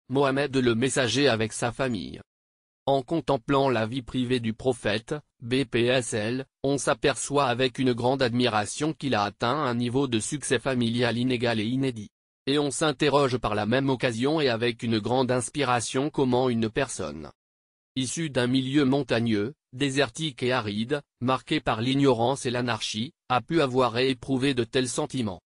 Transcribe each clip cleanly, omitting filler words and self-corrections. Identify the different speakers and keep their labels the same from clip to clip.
Speaker 1: Mohammed le messager avec sa famille. En contemplant la vie privée du prophète, BPSL, on s'aperçoit avec une grande admiration qu'il a atteint un niveau de succès familial inégal et inédit. Et on s'interroge par la même occasion et avec une grande inspiration comment une personne issue d'un milieu montagneux, désertique et aride, marqué par l'ignorance et l'anarchie, a pu avoir et éprouver de tels sentiments.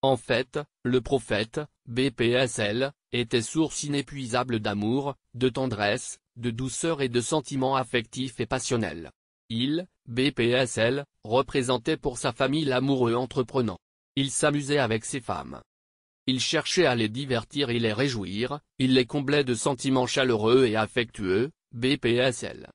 Speaker 1: En fait, le prophète, BPSL, était source inépuisable d'amour, de tendresse, de douceur et de sentiments affectifs et passionnels. Il, BPSL, représentait pour sa famille l'amoureux entreprenant. Il s'amusait avec ses femmes. Il cherchait à les divertir et les réjouir, il les comblait de sentiments chaleureux et affectueux, BPSL.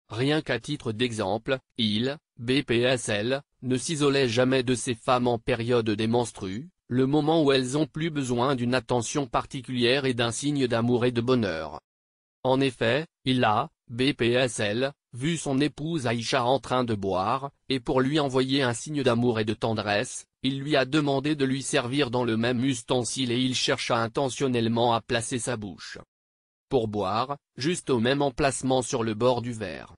Speaker 1: Rien qu'à titre d'exemple, il, BPSL, ne s'isolait jamais de ses femmes en période des menstrues, le moment où elles ont plus besoin d'une attention particulière et d'un signe d'amour et de bonheur. En effet, il a, BPSL, vu son épouse Aïcha en train de boire, et pour lui envoyer un signe d'amour et de tendresse, il lui a demandé de lui servir dans le même ustensile et il chercha intentionnellement à placer sa bouche pour boire, juste au même emplacement sur le bord du verre.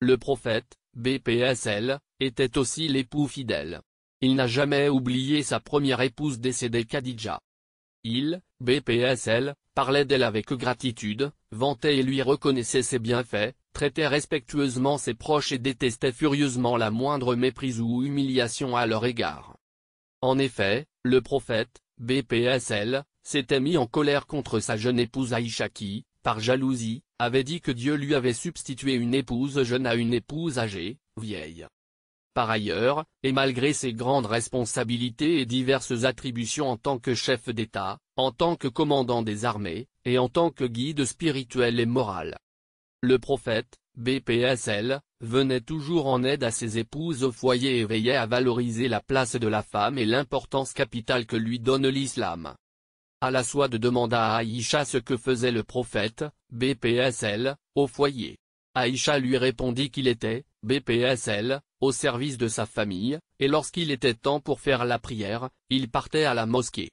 Speaker 1: Le prophète, BPSL, était aussi l'époux fidèle. Il n'a jamais oublié sa première épouse décédée Khadija. Il, BPSL, parlait d'elle avec gratitude, vantait et lui reconnaissait ses bienfaits, traitait respectueusement ses proches et détestait furieusement la moindre méprise ou humiliation à leur égard. En effet, le prophète, BPSL, s'était mis en colère contre sa jeune épouse Aïcha qui, par jalousie, avait dit que Dieu lui avait substitué une épouse jeune à une épouse âgée, vieille. Par ailleurs, et malgré ses grandes responsabilités et diverses attributions en tant que chef d'État, en tant que commandant des armées, et en tant que guide spirituel et moral, le prophète, BPSL, venait toujours en aide à ses épouses au foyer et veillait à valoriser la place de la femme et l'importance capitale que lui donne l'islam. Al-Aswad demanda à Aïcha ce que faisait le prophète, BPSL, au foyer. Aïcha lui répondit qu'il était, BPSL, au service de sa famille, et lorsqu'il était temps pour faire la prière, il partait à la mosquée.